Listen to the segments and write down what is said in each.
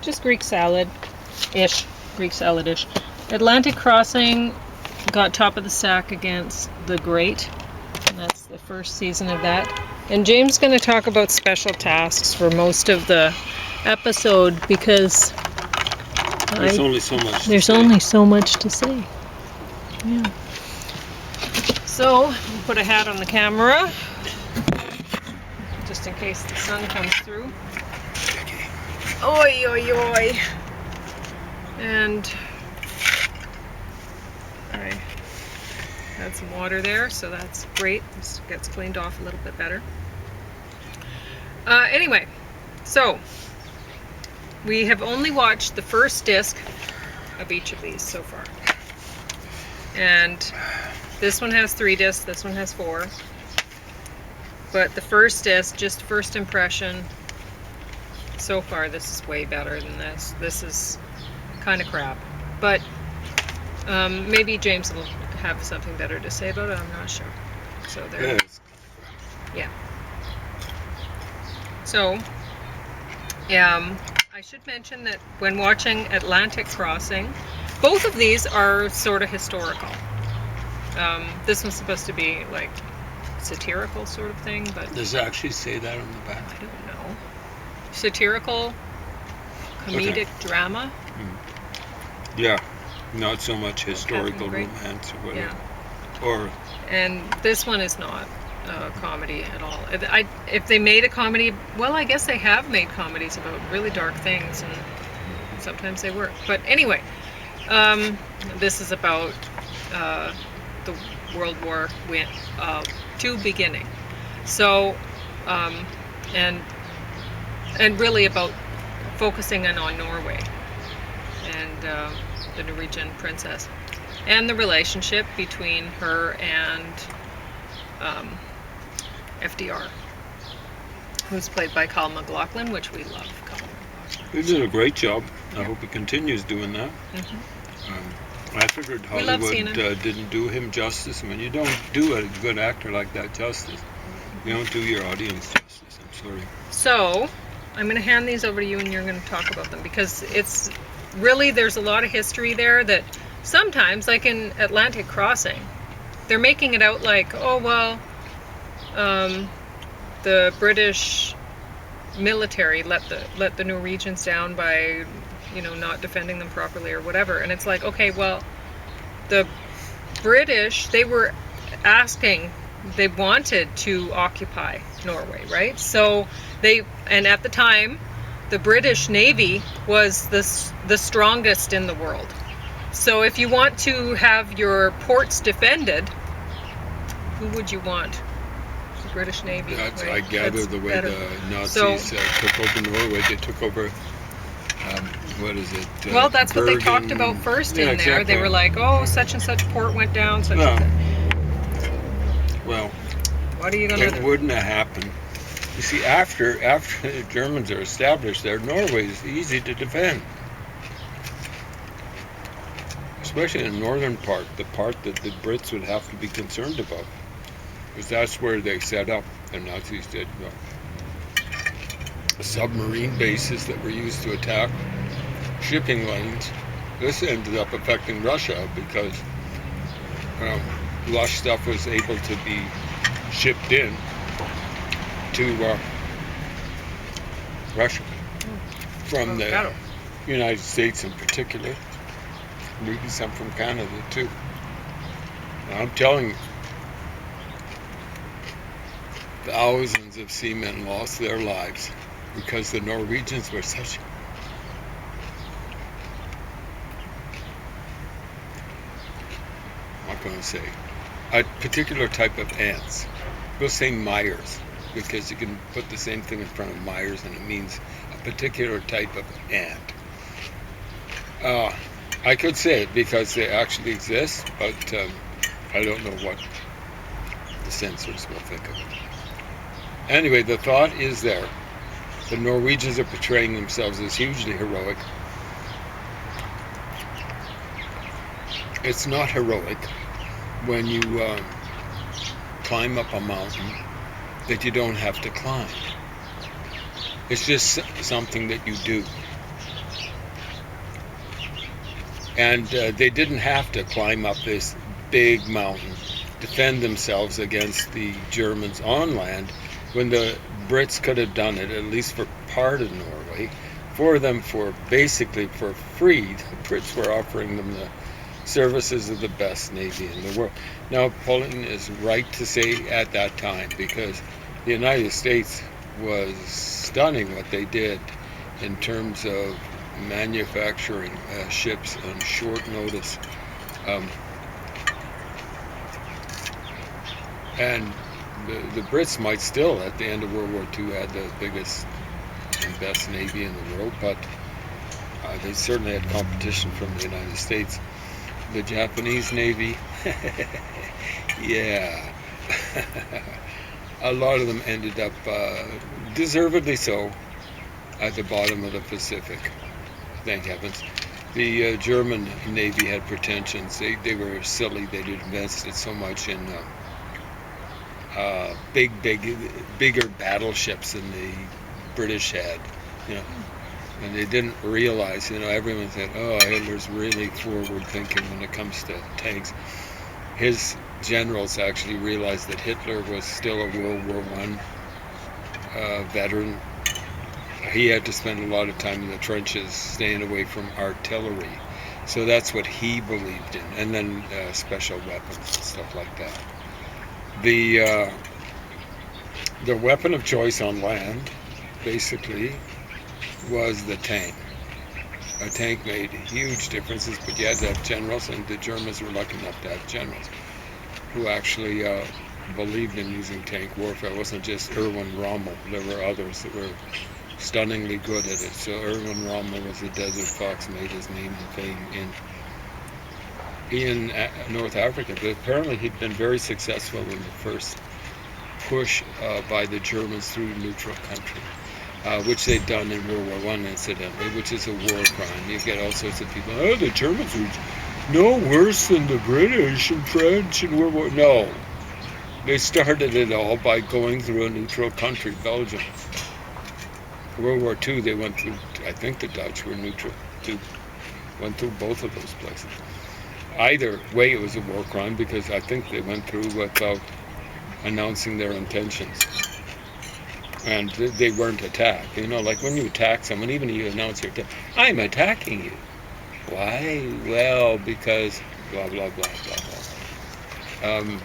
just Greek salad-ish. Greek salad-ish. Atlantic Crossing got top of the stack against The Great. And that's the first season of that. And James is going to talk about special tasks for most of the episode because there's only so much. There's only so much to say. Yeah. So we'll put a hat on the camera, just in case the sun comes through. Oi, oi, oi. And I had some water there, so that's great. This gets cleaned off a little bit better. Anyway, so we have only watched the first disc of each of these so far. And this one has 3 discs, this one has 4. But the first disc, just first impression, so far this is way better than this. This is kind of crap. But maybe James will have something better to say about it, I'm not sure. So there. Yeah. So, I should mention that when watching Atlantic Crossing, both of these are sort of historical. This one's supposed to be like satirical sort of thing, but does it actually say that on the back? I don't know. Satirical, comedic drama. Yeah, not so much historical romance or whatever. Yeah. And this one is not a comedy at all. If they made a comedy, well, I guess they have made comedies about really dark things, and sometimes they work. But anyway, this is about the World War II beginning. So, and really about focusing in on Norway and the Norwegian princess, and the relationship between her and FDR, who's played by Kyle MacLachlan, which we love. He did a great job. I hope he continues doing that. I figured Hollywood didn't do him justice. I mean, you don't do a good actor like that justice. You don't do your audience justice. I'm sorry. So, I'm going to hand these over to you, and you're going to talk about them, because it's really, there's a lot of history there that sometimes, like in Atlantic Crossing, they're making it out like, oh, well, the British military let the Norwegians down by, not defending them properly or whatever. And it's like, okay, well, the British, they wanted to occupy Norway, right? So and at the time, the British Navy was the strongest in the world. So if you want to have your ports defended, who would you want? The British Navy. Right? I gather the way the Nazis took over Norway, they took over, what is it? Well, that's Bergen. What they talked about first in there. Exactly. They were like, oh, such and such port went down, such and such. Well, what are you going to do? It wouldn't have happened. You see, after the Germans are established there, Norway is easy to defend. Especially in the northern part, the part that the Brits would have to be concerned about. Because that's where they set up, the Nazis did. Submarine bases that were used to attack shipping lanes. This ended up affecting Russia because lush stuff was able to be shipped in to Russia from the United States in particular. Maybe some from Canada too. And I'm telling you, thousands of seamen lost their lives because the Norwegians were such going to say a particular type of ants. We'll say Myers, because you can put the same thing in front of Myers and it means a particular type of ant. I could say it because they actually exist, but I don't know what the censors will think of it. Anyway, the thought is there. The Norwegians are portraying themselves as hugely heroic. It's not heroic when you climb up a mountain that you don't have to climb. It's just something that you do. And they didn't have to climb up this big mountain, defend themselves against the Germans on land, when the Brits could have done it, at least for part of Norway, for them for basically for free. The Brits were offering them the services of the best navy in the world. Now, Napoleon is right to say at that time, because the United States was stunning what they did in terms of manufacturing ships on short notice. And the Brits might still, at the end of World War II, had the biggest and best navy in the world, but they certainly had competition from the United States. The Japanese Navy, yeah, a lot of them ended up, deservedly so, at the bottom of the Pacific, thank heavens. The German Navy had pretensions. They were silly. They'd invested so much in bigger battleships than the British had, you know. And they didn't realize, everyone said, oh, Hitler's really forward thinking when it comes to tanks. His generals actually realized that Hitler was still a World War I veteran. He had to spend a lot of time in the trenches, staying away from artillery. So that's what he believed in. And then special weapons and stuff like that. The weapon of choice on land, basically, was the tank. A tank made huge differences, but you had to have generals, and the Germans were lucky enough to have generals who actually believed in using tank warfare. It wasn't just Erwin Rommel. There were others that were stunningly good at it. So Erwin Rommel was a desert fox, made his name and fame in North Africa. But apparently he'd been very successful in the first push by the Germans through neutral country. Which they'd done in World War I, incidentally, which is a war crime. You get all sorts of people, oh, the Germans were no worse than the British and French in World War. No. They started it all by going through a neutral country, Belgium. World War II, they went through, I think the Dutch were neutral, too. Went through both of those places. Either way, it was a war crime, because I think they went through without announcing their intentions. And they weren't attacked. Like when you attack someone, even if you announce your attack, I'm attacking you. Why? Well, because blah, blah, blah, blah, blah.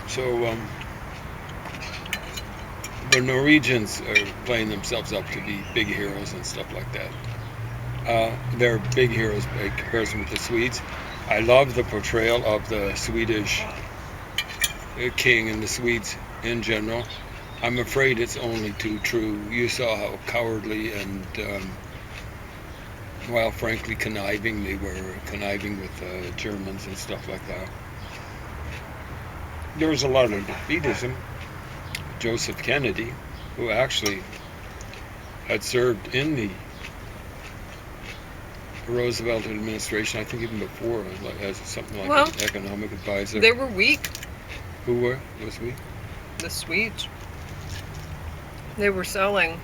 So the Norwegians are playing themselves up to be big heroes and stuff like that. They're big heroes by comparison with the Swedes. I love the portrayal of the Swedish king and the Swedes in general. I'm afraid it's only too true. You saw how cowardly and, frankly, conniving they were, conniving with the Germans and stuff like that. There was a lot of defeatism. Joseph Kennedy, who actually had served in the Roosevelt administration, I think even before, as something like an economic advisor. They were weak. Who was weak? The Swedes. They were selling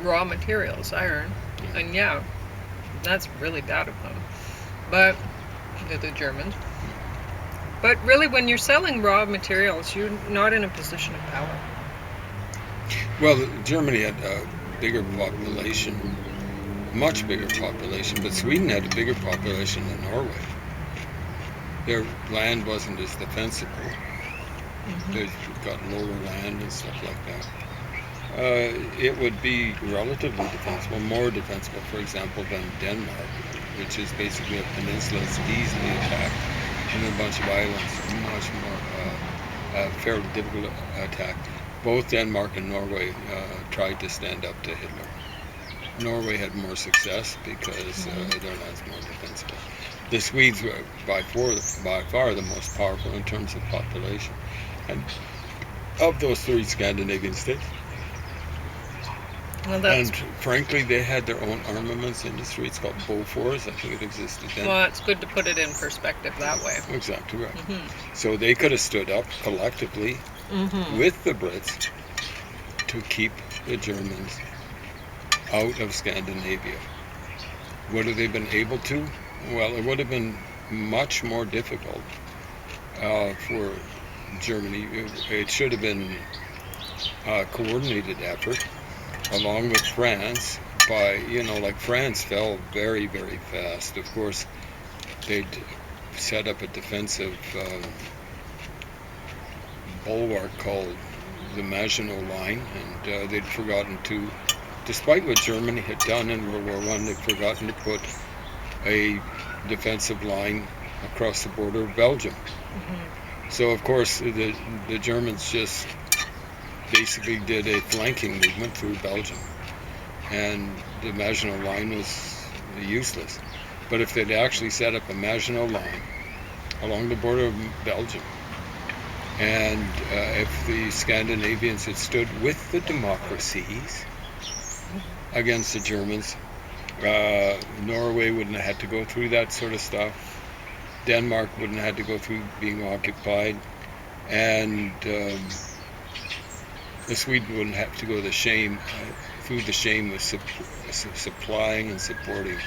raw materials, iron, and that's really bad of them. But the Germans. But really, when you're selling raw materials, you're not in a position of power. Well, Germany had a bigger population, much bigger population, but Sweden had a bigger population than Norway. Their land wasn't as defensible. They've got lower land and stuff like that. It would be relatively defensible, more defensible, for example, than Denmark, which is basically a peninsula that's easily attacked, and a bunch of islands, much more fairly difficult to attack. Both Denmark and Norway tried to stand up to Hitler. Norway had more success because their land's more defensible. The Swedes were by far the most powerful in terms of population. And of those three Scandinavian states. And frankly, they had their own armaments industry. It's called Bofors. I think it existed then. Well, it's good to put it in perspective that way. Exactly right. So they could have stood up collectively with the Brits to keep the Germans out of Scandinavia. Would have they been able to? Well, it would have been much more difficult for Germany. It should have been a coordinated effort along with France. By, like France fell very, very fast. Of course, they'd set up a defensive bulwark called the Maginot Line, and they'd forgotten to, despite what Germany had done in World War I, they'd forgotten to put a defensive line across the border of Belgium. Mm-hmm. So, of course, the Germans just basically did a flanking movement through Belgium, and the Maginot Line was useless. But if they'd actually set up a Maginot Line along the border of Belgium, and if the Scandinavians had stood with the democracies against the Germans, Norway wouldn't have had to go through that sort of stuff. Denmark wouldn't have had to go through being occupied, and Sweden wouldn't have to go through the shame of supplying and supporting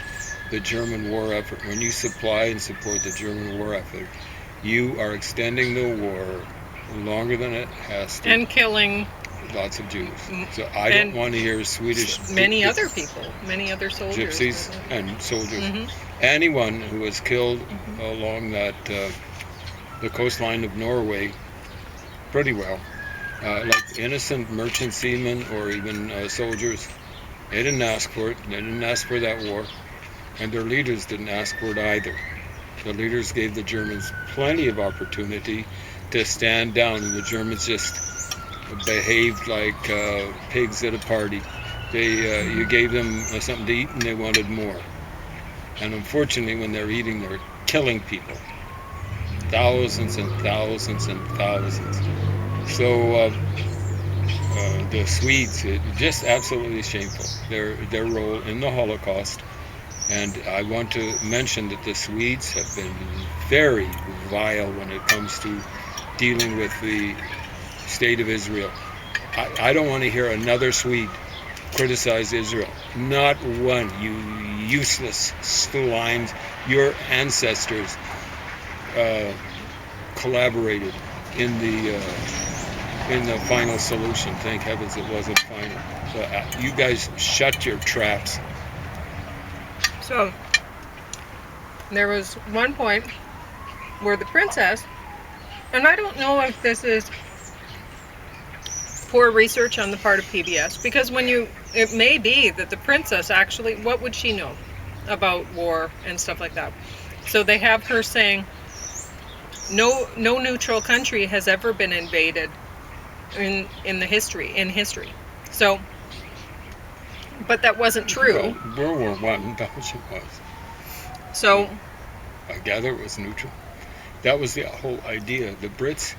the German war effort. When you supply and support the German war effort, you are extending the war longer than it has to. And killing lots of Jews. So I don't want to hear Swedish... Many other people, many other soldiers. Gypsies and soldiers. Mm-hmm. Anyone who was killed along that the coastline of Norway, pretty well, like innocent merchant seamen or even soldiers, they didn't ask for it. They didn't ask for that war. And their leaders didn't ask for it either. The leaders gave the Germans plenty of opportunity to stand down, and the Germans just behaved like pigs at a party. You gave them something to eat and they wanted more. And unfortunately, when they're eating, they're killing people. Thousands and thousands and thousands. So the Swedes, just absolutely shameful, their role in the Holocaust. And I want to mention that the Swedes have been very vile when it comes to dealing with the state of Israel. I don't want to hear another Swede criticize Israel. Not one. You useless slimes. Your ancestors collaborated in the final solution. Thank heavens it wasn't final. So you guys shut your traps. So there was one point where the princess, and I don't know if this is poor research on the part of PBS, because it may be that the princess actually, what would she know about war and stuff like that? So they have her saying, no neutral country has ever been invaded in history. So, but that wasn't true. Well, World War I, Belgium was. So, I gather it was neutral. That was the whole idea. The Brits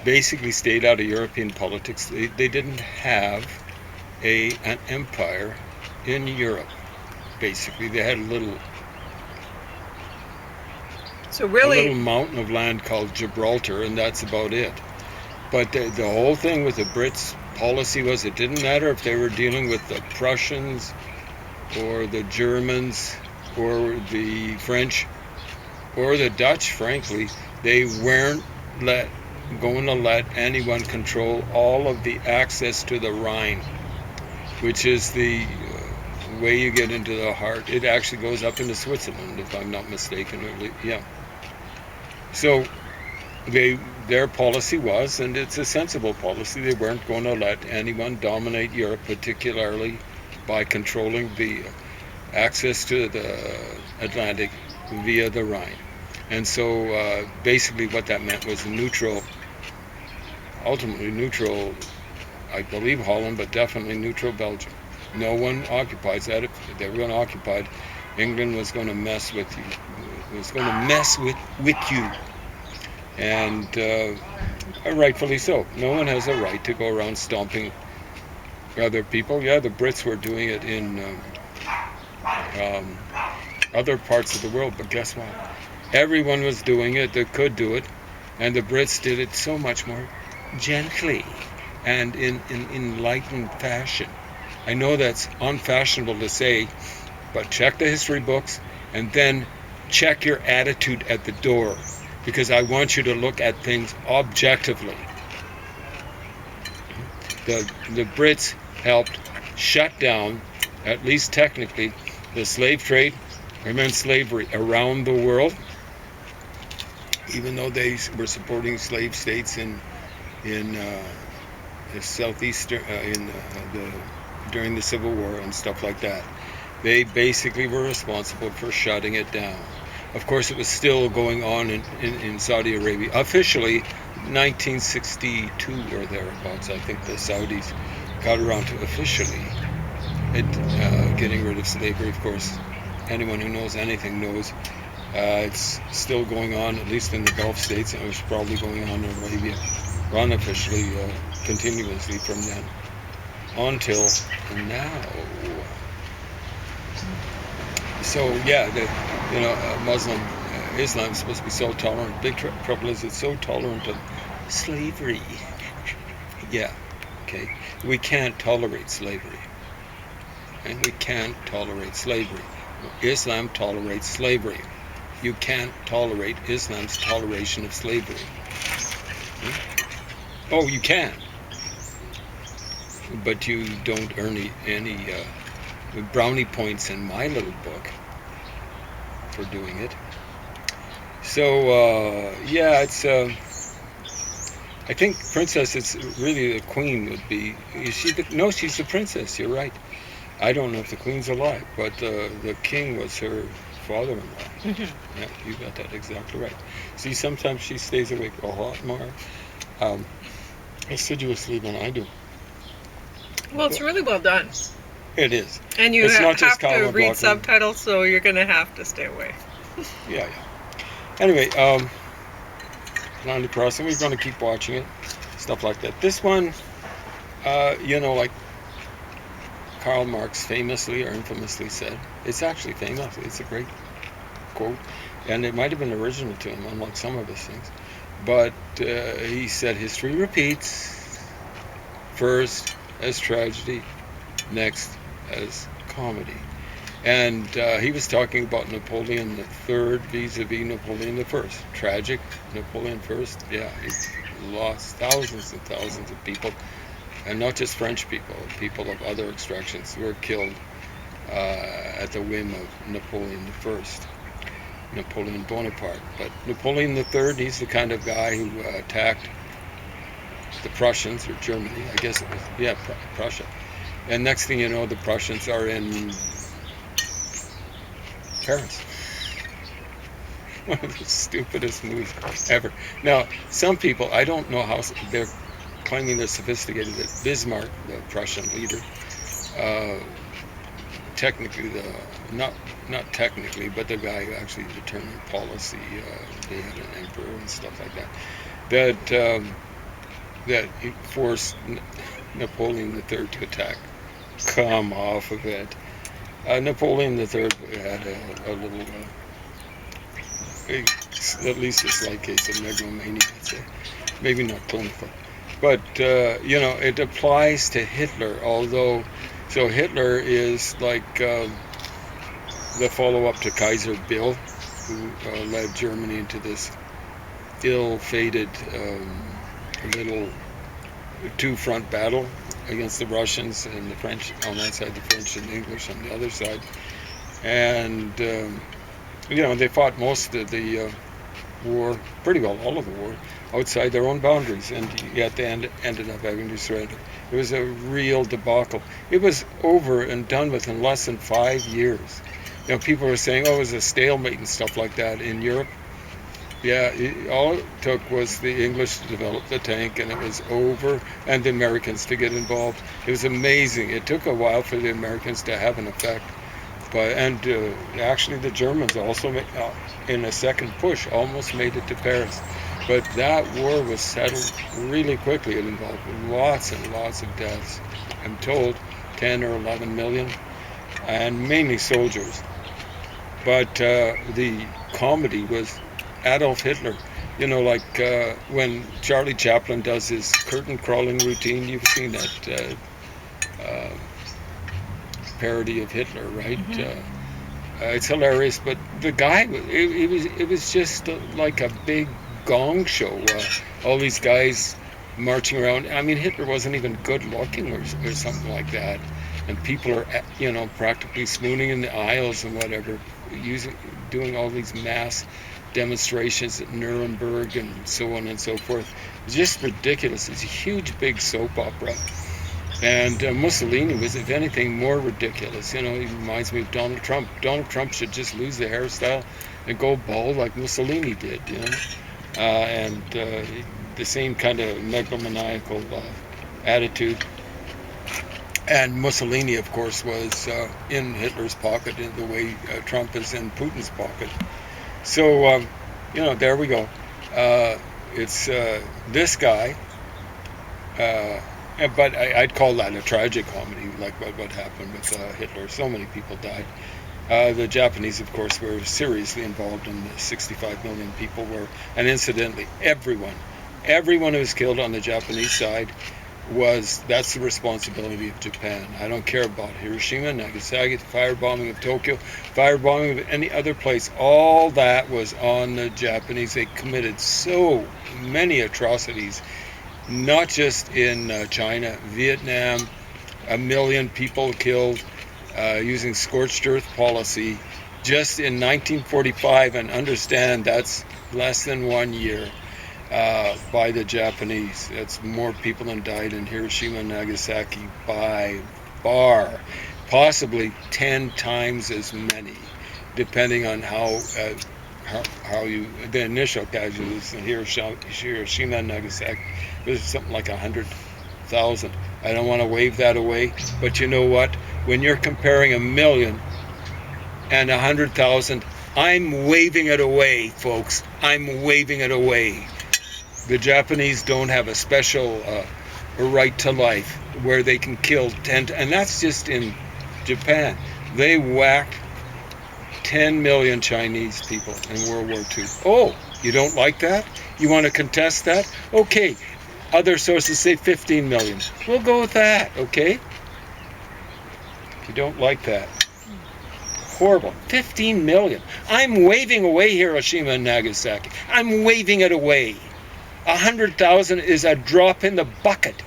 basically stayed out of European politics. They didn't have an empire in Europe. Basically, they had a little mountain of land called Gibraltar, and that's about it. But the whole thing with the Brits' policy was it didn't matter if they were dealing with the Prussians or the Germans or the French or the Dutch, frankly. They weren't going to let anyone control all of the access to the Rhine, which is the way you get into the heart. It actually goes up into Switzerland, if I'm not mistaken. Yeah. So their policy was, and it's a sensible policy, they weren't going to let anyone dominate Europe, particularly by controlling the access to the Atlantic via the Rhine. And so basically what that meant was ultimately neutral, I believe Holland, but definitely neutral Belgium. No one occupies that. If they were going to occupy it, England was going to mess with you. It was going to mess with you. And rightfully so. No one has a right to go around stomping other people. Yeah, the Brits were doing it in other parts of the world, but guess what? Everyone was doing it that could do it, and the Brits did it so much more gently and in enlightened fashion. I know that's unfashionable to say, but check the history books and then check your attitude at the door, because I want you to look at things objectively. The Brits helped shut down, at least technically, the slave trade, women slavery around the world, even though they were supporting slave states in the southeast during the Civil War and stuff like that. They basically were responsible for shutting it down. Of course, it was still going on in Saudi Arabia. Officially, 1962 or thereabouts, I think the Saudis got around to officially getting rid of slavery. Of course, anyone who knows anything knows it's still going on, at least in the Gulf states, and it was probably going on in Arabia, unofficially, continuously from then until now. So yeah, Muslim Islam is supposed to be so tolerant. Big trouble is it's so tolerant of slavery. Yeah, okay. We can't tolerate slavery, and we can't tolerate slavery. Islam tolerates slavery. You can't tolerate Islam's toleration of slavery. Oh, you can, but you don't earn any brownie points in my little book for doing it. So yeah, it's. I think princess. It's really the queen would be. Is she no, she's the princess. You're right. I don't know if the queen's alive, but the king was her father-in-law. Mm-hmm. Yeah, you got that exactly right. See, sometimes she stays awake a lot more assiduously than I do. Well, it's really well done. It is. And you It's not just have to Colin read McLaughlin. subtitles, so you're going to have to stay away. Yeah. Anyway, Land Crossing, we're going to keep watching it, stuff like that. This one, like Karl Marx famously or infamously said, it's actually famous. It's a great quote, and it might have been original to him, unlike some of his things. But he said, history repeats, first as tragedy, next as comedy. And he was talking about Napoleon III vis-a-vis Napoleon I. Tragic, Napoleon I, yeah, he lost thousands and thousands of people, and not just French people, people of other extractions were killed at the whim of Napoleon I, Napoleon Bonaparte. But Napoleon III, he's the kind of guy who attacked the Prussians, or Germany, I guess it was, yeah, Prussia. And next thing you know, the Prussians are in Paris. One of the stupidest moves ever. Now, some people, I don't know how they're claiming they're sophisticated, that Bismarck, the Prussian leader, technically not technically, but the guy who actually determined policy, they had an emperor and stuff like that, that he forced Napoleon III to attack. Come off of it. Napoleon III had a little, at least a slight case of megalomania, I'd say. Maybe not clinical. But, it applies to Hitler, although, so Hitler is like the follow-up to Kaiser Bill, who led Germany into this ill-fated little two-front battle against the Russians and the French on that side, the French and the English on the other side. And, they fought most of the war, pretty well all of the war, outside their own boundaries, and yet they ended up having to surrender. It was a real debacle. It was over and done with in less than 5 years. People were saying, it was a stalemate and stuff like that in Europe. Yeah, all it took was the English to develop the tank, and it was over, and the Americans to get involved. It was amazing. It took a while for the Americans to have an effect. And actually the Germans also, in a second push, almost made it to Paris. But that war was settled really quickly. It involved lots and lots of deaths. I'm told 10 or 11 million, and mainly soldiers. But the comedy was Adolf Hitler. When Charlie Chaplin does his curtain crawling routine, you've seen that parody of Hitler, right? Mm-hmm. It's hilarious, but the guy, it was just like a big gong show. All these guys marching around. I mean, Hitler wasn't even good looking or something like that. And people are, practically swooning in the aisles and whatever, doing all these mass demonstrations at Nuremberg and so on and so forth. It's just ridiculous. It's a huge, big soap opera. And Mussolini was, if anything, more ridiculous. He reminds me of Donald Trump. Donald Trump should just lose the hairstyle and go bald like Mussolini did, and the same kind of megalomaniacal attitude. And Mussolini, of course, was in Hitler's pocket in the way Trump is in Putin's pocket. So, there we go. It's this guy. But I'd call that a tragic comedy, like what happened with Hitler. So many people died. The Japanese, of course, were seriously involved in the 65 million people were. And incidentally, everyone who was killed on the Japanese side that's the responsibility of Japan. I don't care about Hiroshima, Nagasaki, the firebombing of Tokyo, firebombing of any other place. All that was on the Japanese. They committed so many atrocities. Not just in China, Vietnam, 1 million people killed using scorched earth policy just in 1945, and understand that's less than 1 year by the Japanese. That's more people than died in Hiroshima and Nagasaki by far, possibly 10 times as many, depending on how the initial casualties in Hiroshima and Nagasaki was something like 100,000. I don't want to wave that away, but you know what? When you're comparing 1 million and 100,000, I'm waving it away, folks. I'm waving it away. The Japanese don't have a special right to life where they can kill 10, and that's just in Japan. They whacked 10 million Chinese people in World War II. Oh, you don't like that? You want to contest that? Okay. Other sources say 15 million. We'll go with that, okay? If you don't like that. Horrible. 15 million. I'm waving away Hiroshima and Nagasaki. I'm waving it away. 100,000 is a drop in the bucket.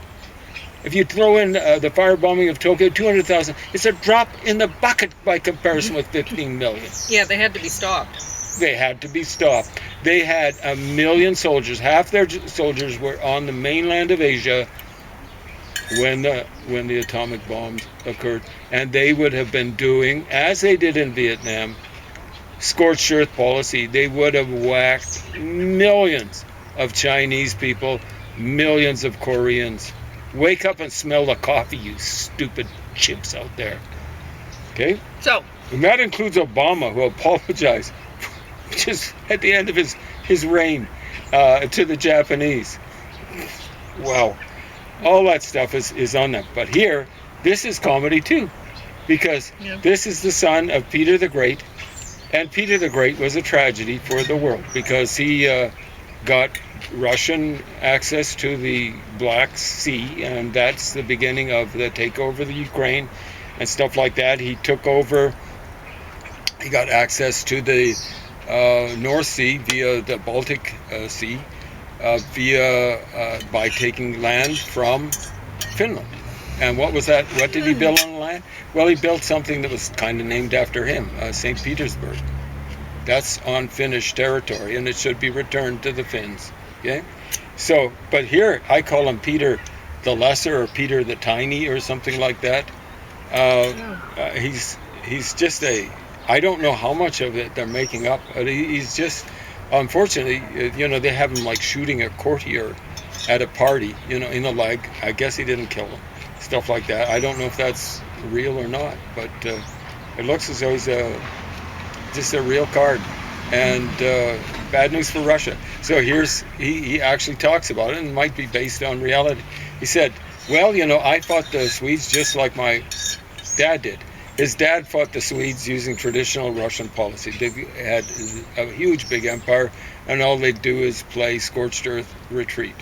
If you throw in the firebombing of Tokyo, 200,000, it's a drop in the bucket by comparison with 15 million. Yeah, they had to be stopped. They had to be stopped. They had 1 million soldiers. Half their soldiers were on the mainland of Asia when the atomic bombs occurred. And they would have been doing, as they did in Vietnam, scorched earth policy. They would have whacked millions of Chinese people, millions of Koreans. Wake up and smell the coffee, you stupid chimps out there. Okay? So. And that includes Obama, who apologized just at the end of his reign to the Japanese. Wow. All that stuff is on them. But here, this is comedy too. Because this is the son of Peter the Great. And Peter the Great was a tragedy for the world because he got Russian access to the Black Sea, and that's the beginning of the takeover of the Ukraine and stuff like that. He took over, he got access to the North Sea via the Baltic Sea, by taking land from Finland. And what was that? What did he build on land? Well, he built something that was kind of named after him, St. Petersburg. That's on Finnish territory, and it should be returned to the Finns. Okay, so but here I call him Peter the Lesser or Peter the Tiny or something like that. He's just I don't know how much of it they're making up, but he's just, unfortunately, they have him like shooting a courtier at a party, in the leg. I guess he didn't kill him. Stuff like that. I don't know if that's real or not, but it looks as though he's just a real card. And bad news for Russia. So he actually talks about it, and it might be based on reality. He said, well, I fought the Swedes just like my dad did. His dad fought the Swedes using traditional Russian policy. They had a huge, big empire, and all they'd do is play scorched earth retreat.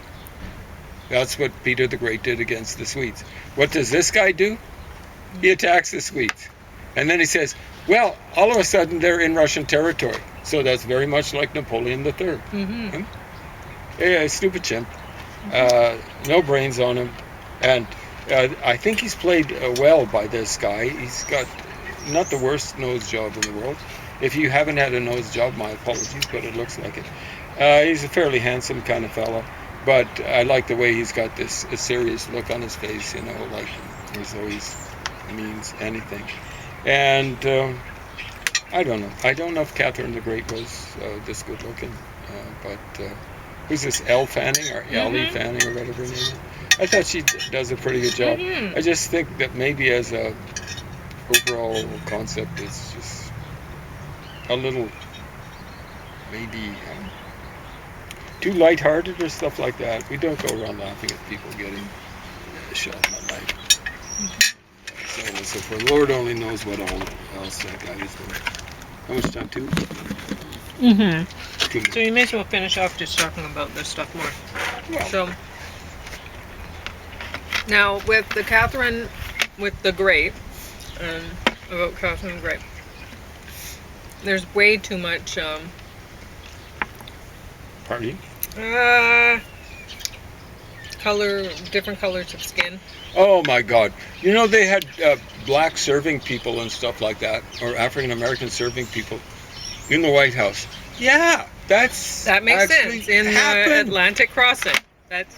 That's what Peter the Great did against the Swedes. What does this guy do? He attacks the Swedes. And then he says, well, all of a sudden they're in Russian territory. So that's very much like Napoleon III. Mm-hmm. Yeah, stupid chimp. No brains on him. And I think he's played well by this guy. He's got not the worst nose job in the world. If you haven't had a nose job, my apologies, but it looks like it. He's a fairly handsome kind of fellow. But I like the way he's got this a serious look on his face, you know, like as though he means anything. And I don't know. I don't know if Catherine the Great was this good looking, but who's this, Elle Fanning or Ellie Fanning or whatever her name is? I thought she does a pretty good job. I just think that maybe as a overall concept, it's just a little maybe too lighthearted or stuff like that. We don't go around laughing at people getting shot in the leg. So on and so forth. Lord only knows what all else that guy is doing. How much time? 2? Mm-hmm. So you may as well finish off just talking about this stuff more. Well. So now with the Catherine, with the Great, about Catherine the Great, there's way too much. Party? Color, different colors of skin. Oh my God! You know they had black serving people and stuff like that, or African American serving people in the White House. Yeah, that makes sense in Atlantic Crossing. That's,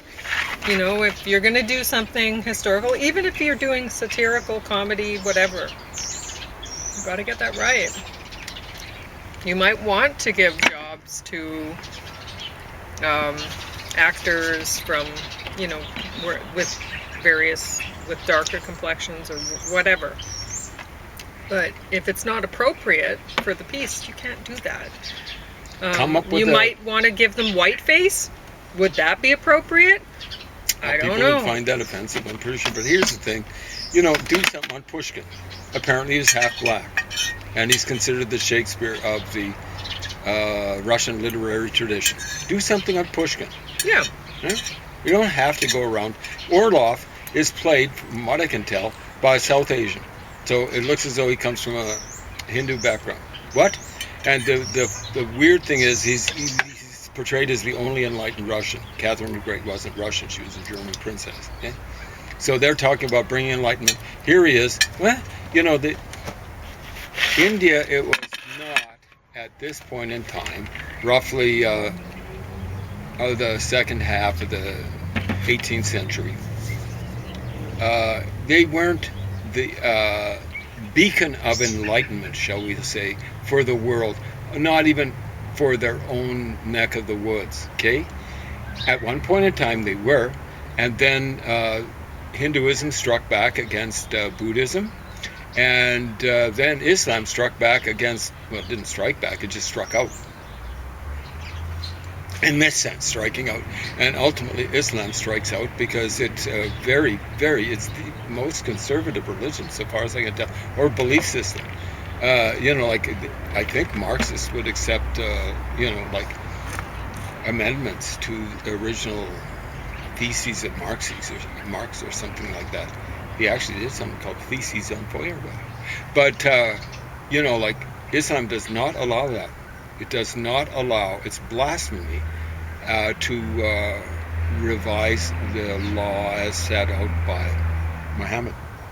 you know, if you're going to do something historical, even if you're doing satirical comedy, whatever, you got to get that right. You might want to give jobs to actors from, you know, with darker complexions or whatever. But if it's not appropriate for the piece, you can't do that. You might want to give them whiteface. Would that be appropriate? I don't know. People would find that offensive, I'm pretty sure. But here's the thing, you know, do something on Pushkin. Apparently he's half black, and he's considered the Shakespeare of the Russian literary tradition. Do something on Pushkin. Yeah. You don't have to go around. Orlov is played, from what I can tell, by a South Asian. So it looks as though he comes from a Hindu background. What? And the weird thing is he's portrayed as the only enlightened Russian. Catherine the Great wasn't Russian. She was a German princess. Okay? So they're talking about bringing enlightenment. Here he is. Well, you know, India, it was not, at this point in time, roughly the second half of the 18th century. They weren't the beacon of enlightenment, shall we say, for the world, not even for their own neck of the woods, okay? At one point in time they were, and then Hinduism struck back against Buddhism, and then Islam struck back against, well, it didn't strike back, it just struck out. In this sense, striking out. And ultimately Islam strikes out because it's it's the most conservative religion, so far as I can tell, or belief system. You know, like, I think Marxists would accept, you know, like, amendments to the original theses of Marx or something like that. He actually did something called Theses on Feuerbach. But, you know, like, Islam does not allow that. It does not allow, it's blasphemy to revise the law as set out by Muhammad.